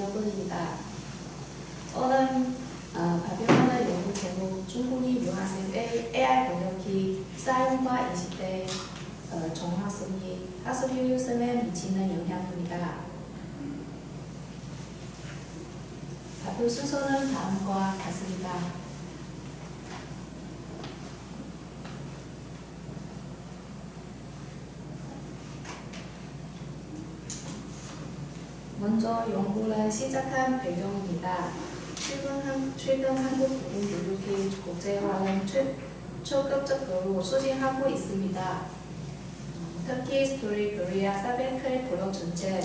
되어버립니다. 오늘 발표하는 연구 제목 중국인 유학생의 AI 번역기 사용과 인식대 정확성이 학습 효율성에 미치는 영향입니다. 발표 순서는 다음과 같습니다. 먼저 연구를 시작한 배경입니다. 최근 한국 교육이 국제화를 초급적으로 추진하고 있습니다. 터키, 스토리, 코리아, 400회 블록 전체의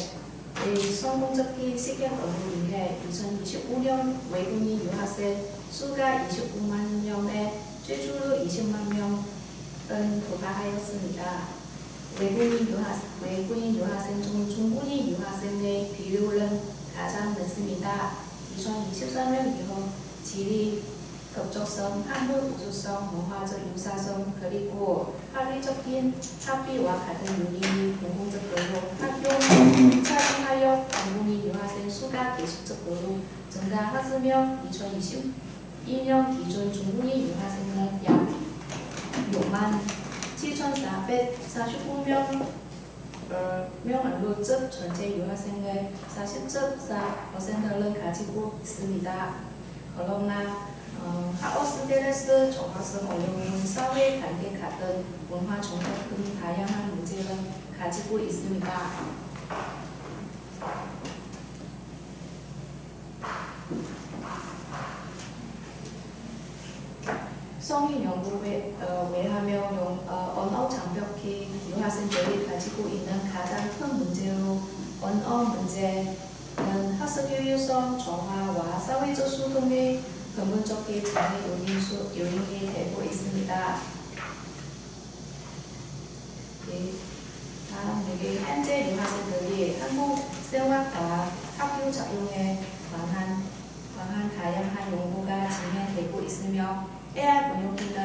성공적인 시행으로 인해 2025년 외국인 유학생 수가 29만 명에 최초로 20만 명은 도달하였습니다. 외국인 유학생 중 중국인 유학생의 비율은 가장 낮습니다. 2024년 이후 지리, 법적성, 한국 우수성, 문화적 유사성, 그리고 합리적인 합의와 같은 요인이 공통적으로 학교 차등하여 중국인 유학생 수가 계속적으로 증가하으며 2022년 기준 중국인 유학생은 약 6만 7,449명으로 즉 전체 유학생의 40.4%를 가지고 있습니다. 그러나 학업 스트레스, 정학성 어려움, 사회 관계 같은 문화 정책 등 다양한 문제를 가지고 있습니다. 성인 연구에 의하면 언어 장벽기 유학생들이 가지고 있는 가장 큰 문제로 언어 문제는 학습 효율성 저하와 사회적 수긍의 근본적인 장애 요인이 되고 있습니다. 다음 현재 유학생들이 한국 생활과 학교 작용에 관한 다양한 연구가 진행되고 있으며 AI 번역기는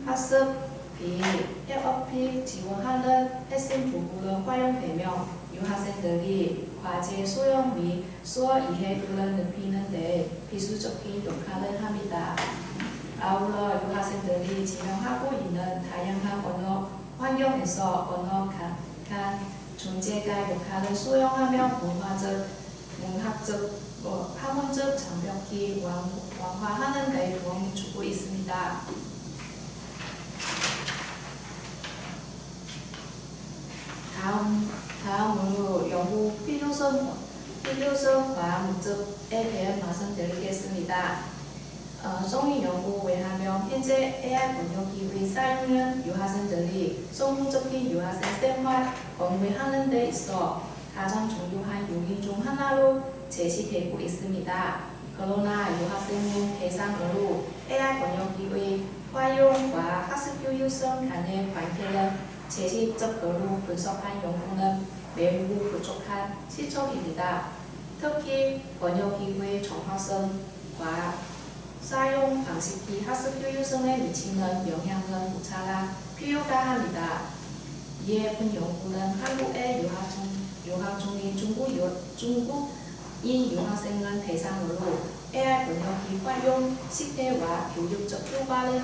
학습비, 협업비 지원하는 핵심 도구로 활용되며 유학생들이 과제 수용 및 수어 이해도를 높이는 데 필수적인 역할을 합니다. 아울러 유학생들이 진행하고 있는 다양한 언어 환경에서 언어 간 존재가 역할을 수행하며 문학적 학문적 장벽이 완화하는 데 도움을 주고 있습니다. 다음으로 연구 필요성과 목적에 대해 말씀드리겠습니다. 성인 연구에 의하면 현재 AI 번역기의 사용은 유학생들이 성공적인 유학생 생활 공부하는 데 있어 가장 중요한 요인 중 하나로 제시되고 있습니다. 그러나 유학생을 대상으로 AI 번역기의 활용과 학습 효율성 간의 관계를 제시적으로 분석한 연구는 매우 부족한 실적입니다. 특히 번역기의 정확성과 사용 방식이 학습 효율성에 미치는 영향을 모자라 필요가 합니다. 이에 본 연구는 한국에 유학 중인 중국인 유학생을 대상으로 AI 번역기 활용 실태와 교육적 효과를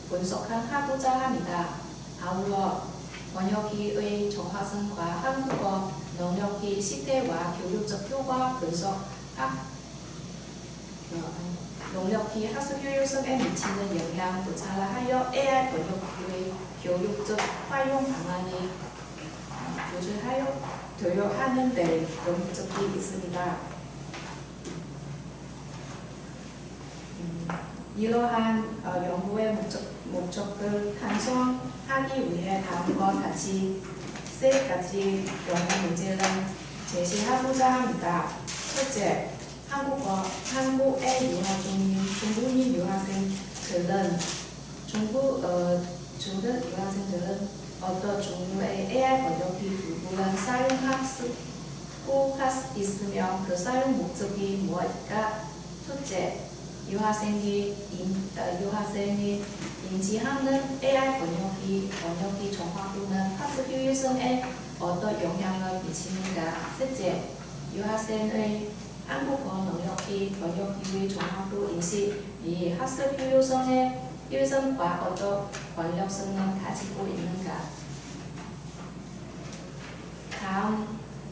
분석하고자 합니다. 아울러 번역기의 정확성과 한국어 능력의 실태와 교육적 효과 분석 능력이 학습 효율성에 미치는 영향 조사하여 AI 번역기의 교육적 활용 방안이 교조하여 하는 데 영향력이 있습니다. 이러한 연구의 목적을 달성하기 위해 다음과 같이 세 가지 연구 문제를 제시하고자 합니다. 첫째, 한국에 유학 중인 중국인 유학생들은 어떤 종류의 AI 번역기 도구를 사용하고 있으며 그 사용 목적이 무엇일까? 첫째, 유학생이 인지하는 AI 번역기 정확도는 학습 효율성에 어떤 영향을 미치는가? 셋째, 유학생의 한국어 능력이 번역기의 정확도 인식 및 학습 효율성과 어떤 권력성을 가지고 있는가.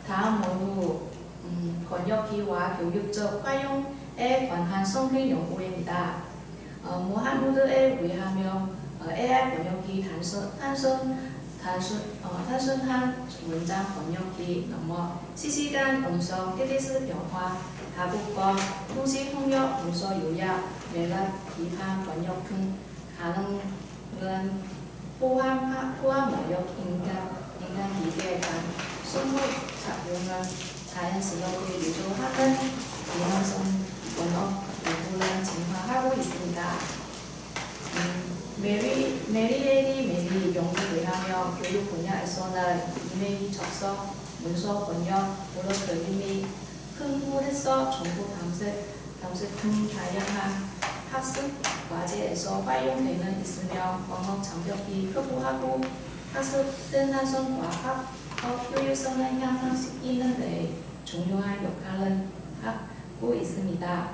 다음으로 번역기와 교육적 활용에 관한 성능 연구입니다. 모하무드에 의하며 AI 번역기 단순한 문장 번역기 넘어 실시간 음성 테디스 변화, 다국어 통신 통역, 문서 요약, 맥락 비판 번역 등 가능은 포함하여 인간 기계에 대한 소수 작용을 자연스럽게 유도하는 기능성 번역 연구를 진화하고 있습니다. 메리 연구에 의하면 교육 분야에서는 이메일 접속, 문서 번역, 블로그 설계 및 흥부해서 정보 탐색 등 다양한 학습 과제에서 활용되는 있으며 언어 장벽이 극복하고 학습 생산성과 학업 효율성을 향상시키는 데 중요한 역할을 하고 있습니다.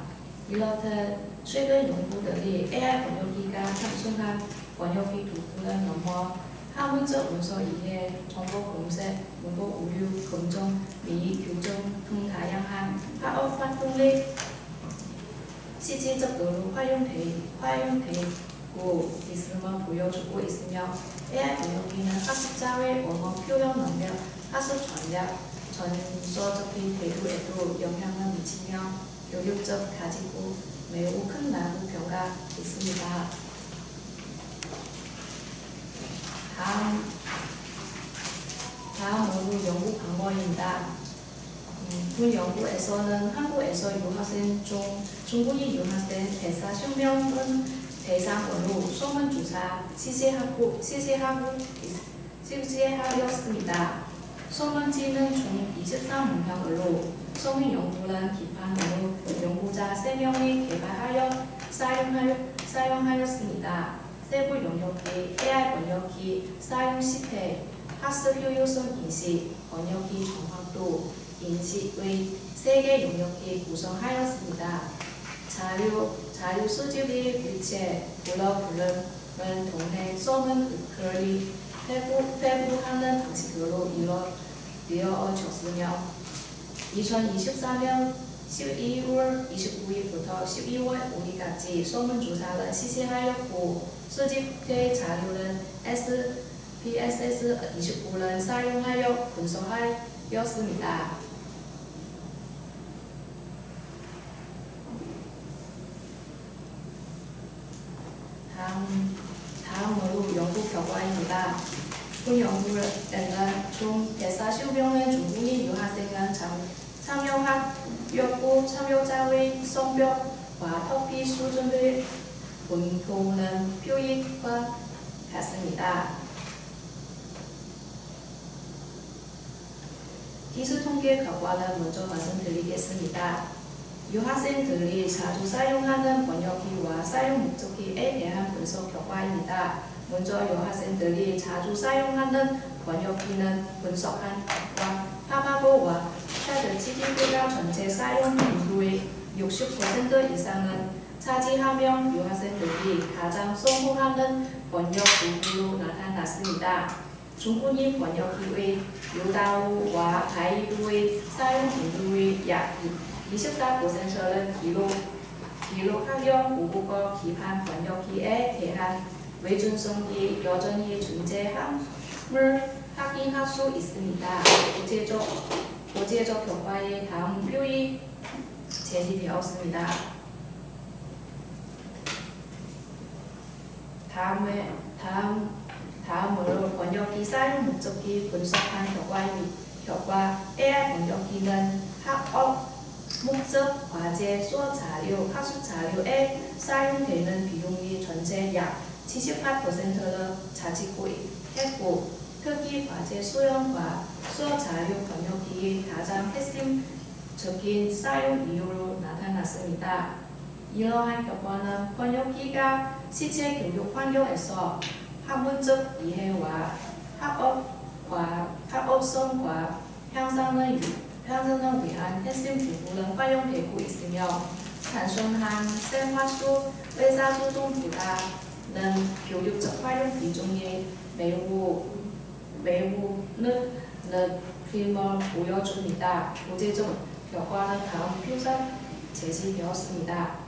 이렇듯 최근 연구들이 AI 번역기가 단순한 번역기 도구를 넘어 학문적 문서 이해, 정보 검색, 문법 오류, 검정 및 교정 등 다양한 학업 활동에 실질적으로 활용되고 있음을 보여주고 있으며 AI 번역기는 학습 자회, 언어 표현 능력, 학습 전략, 전서적인 태도에도 영향을 미치며 교육적 가지고 매우 큰 낙우표가 있습니다. 다음으로 연구 방법입니다. 군 연구에서는 한국에서 유학생 중 중국인 유학생 140명은 대상으로 소문조사 실시하였습니다. 소문지는 총 23문항으로 소문 연구는 기판으로 연구자 3명이 개발하여 사용하였습니다. 세부 영역의 AI 번역기 사용 실태, 학습 효율성 인식, 번역기 정확도 인식의 3개 영역이 구성하였습니다. 자료 수집의 위치, 블로그를 통해 소문 글이 회부하는 방식으로 이루어졌으며 2024년 12월 29일부터 12월 5일까지 소문조사를 실시하였고 수집된 자료는 SPSS25를 사용하여 분석하였습니다. 다음으로 연구 결과입니다. 군 연구에는 총 140명의 중국인 유학생은 참여하였고 참여자의 성벽과 터피 수준의 분포는 표익과 같습니다. 기술 통계 결과는 먼저 말씀드리겠습니다. 유학생들이 자주 사용하는 번역기와 사용 목적기에 대한 분석 결과입니다. 먼저 유학생들이 자주 사용하는 번역기는 분석한 파바고와 챗GPT가 전체 사용 빈도의 60% 이상은 차지하며 유학생들이 가장 선호하는 번역 도구로 나타났습니다. 중국인 번역기의 요다오와 가이드의 사용 빈도의 약 24%를 기록하여 모국어 기판 번역기에 대한 외준성이 여전히 존재함을 확인할 수 있습니다. 고제적 결과에 다음 표이 제시되었습니다. 다음으로 번역기 사용 목적기 분석한 결과 AI 번역기는 학업 목적, 과제, 수업 자료, 학습 자료에 사용되는 비용이 전체 약 78%를 차지하고 했고, 특히 과제 수용과 수업 자료 번역기의 가장 핵심적인 사용 이유로 나타났습니다. 이러한 결과는 번역기가 실제 교육 환경에서 학문적 이해와 학업성과 향상을 편성을 위한 핵심 기구는 활용되고 있으며 단순한 생화수, 의사소통보다는 교육적 활용 비중이 매우 높임을 보여줍니다. 구체적 결과는 다음 표상 제시되었습니다.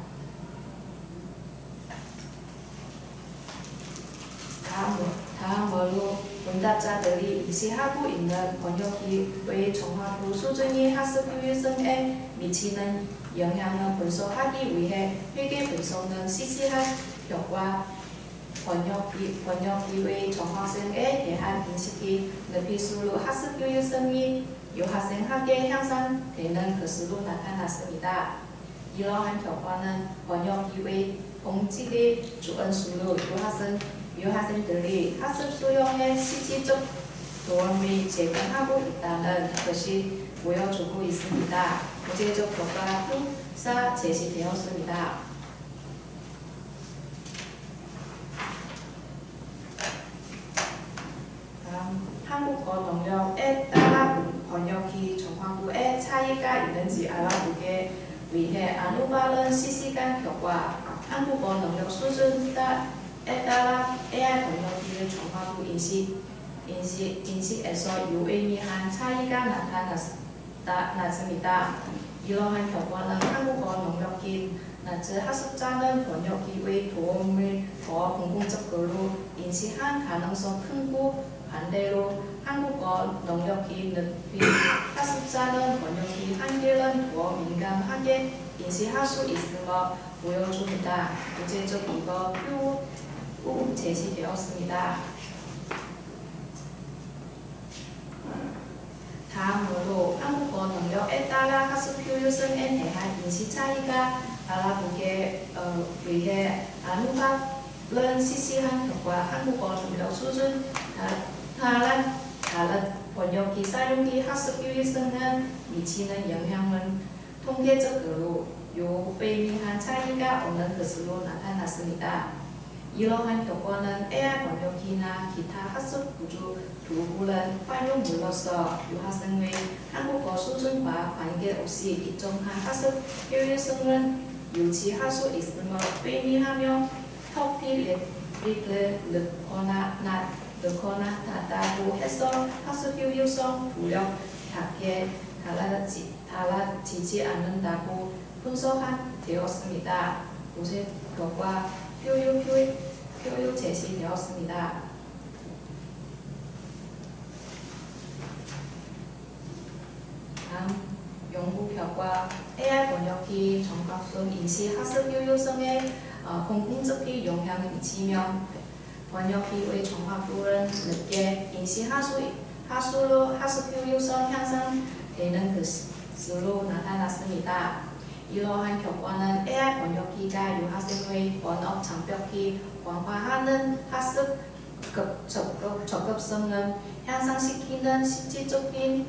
다음으로 응답자들이 인식하고 있는 번역기의 정확도 수준이 학습효율성에 미치는 영향을 분석하기 위해 회계 분석은 시시한 결과 번역기의 정확성에 대한 인식이 높일수록 학습효율성이 유사하게 향상되는 것으로 나타났습니다. 이러한 결과는 번역기의 공직의 주원수로 유학생들이 학습 수용에 실질적 도움을 제공하고 있다는 것이 보여주고 있습니다. 구체적 결과 표사 제시되었습니다. 한국어 능력에 따라 번역기 정확도에 차이가 있는지 알아보기 위해 아누바른 실시간 결과 한국어 능력 수준에 따라 AI 번역기의 정확도 인식에서 유의미한 차이가 나타났습니다. 이러한 결과는 한국어 능력이 낮은 학습자는 번역기의 도움을 더 긍정적으로 인식한 가능성이 크고 반대로 한국어 능력이 높은 학습자는 번역기 한계를 더 민감하게 인식할 수 있음을 보여줍니다. 구체적 이거 표 제시되었습니다. 다음으로 한국어 능력에 따라 학습 효율성에 대한 인식 차이가 알아보기 위해 아누바른 실시한 결과 한국어 능력 수준 다른 번역기 사용기 학습 효율성에 미치는 영향은 통계적으로 유의미한 차이가 없는 것으로 나타났습니다. 이러한 결과는 AI 번역기나 기타 학습 구조 도구를 활용으로써 유학생의 한국어 수준과 관계없이 일정한 학습 효율성을 유지할 수 있음을 의미하며 토픽을 넣거나 낮다고 해서 학습 효율성 뚜렷하게 달라지지 않는다고 분석되었습니다. 구체 결과 표요 제시되었습니다. 다음 연구 결과 AI 번역기 정확성 인식 학습 효율성에 긍정적인 영향을 미치며 번역기의 정확도를 높게 인식할수록 학습 효율성 향상되는 것으로 나타났습니다. 이러한 결과는 AI 번역기가 유학생의 언어 장벽이 완화하는 학습 적극성을 향상시키는 실질적인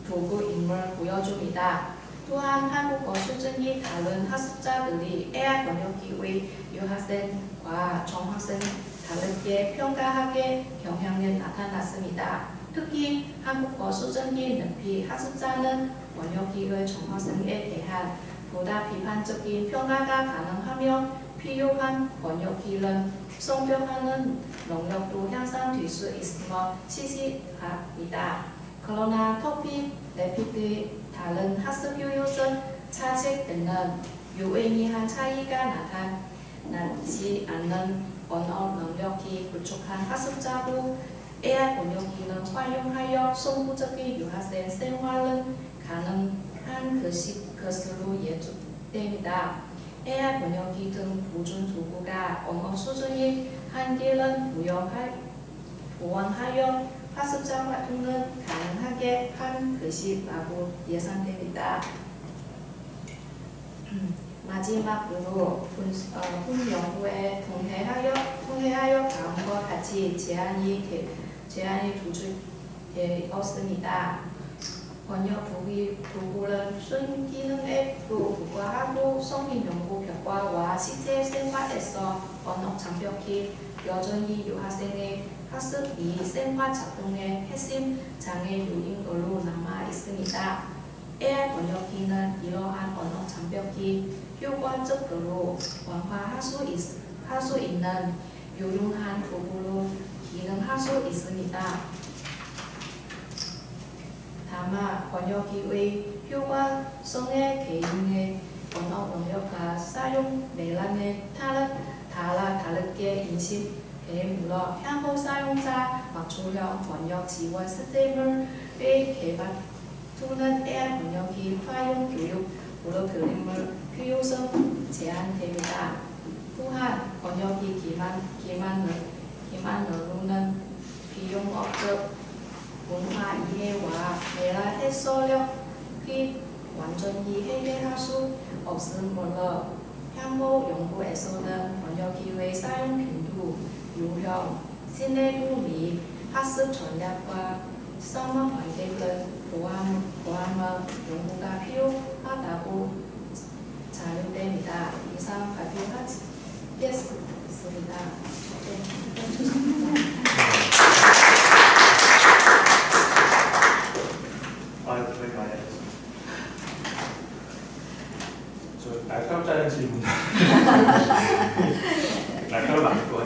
도구임을 보여줍니다. 또한 한국어 수준이 다른 학습자들이 AI 번역기의 유학생과 중학생 다르게 평가하게 경향이 나타났습니다. 특히 한국어 수준이 높은 학습자는 번역기의 중학생에 대한 보다 비판적인 평가가 가능하며 필요한 번역기를 선별하는 능력도 향상될 수 있음을 지시합니다. 그러나 토픽 레피드의 다른 학습 효율성 차색에는 유의미한 차이가 나타나지 않는 언어 능력이 부족한 학습자도 AI 번역기는 활용하여 성부적인 유학생 생활을 가능한 것으로 예측됩니다. AI 번역기 등 보존 도구가 언어 수준의 한계를 보완하여 학습자 활동을 가능하게 한 것이라고 예상됩니다. 마지막으로 본 연구에 통해하여 다음과 같이 제안이 도출되었습니다. 번역 도구를 순기능 앱도 불구하고 성인 연구 결과와 실제 생활에서 언어 장벽이 여전히 유학생의 학습이 생활 작동의 핵심 장애 요인 걸로 남아 있습니다. AI 번역기는 이러한 언어 장벽이 효과적으로 완화할 수 있는 유용한 도구로 기능할 수 있습니다. 다만 번역기의 효과성에 개인의 언어 능력과 사용 내용에 따라 다르게 인식되므로 향후 사용자 맞춤형 번역 지원 시스템을 개발 또는 AI 번역기 활용 교육 프로그램을 필요성 제한됩니다. 또한 번역기 기반으로는 비용업적 문화 이해와 메라 해석력이 완전히 해결할 수 없으므로 향후 연구에서는 번역기의 사용 빈도, 유형, 시내도 및 학습 전략과 성능 관계 등 포함한 연구가 필요하다고 자료됩니다. 이상 발표하겠습니다. 저희 많이 하셨습니다. 저 날카롭지 않은 질문. 날카로우면 안 될 것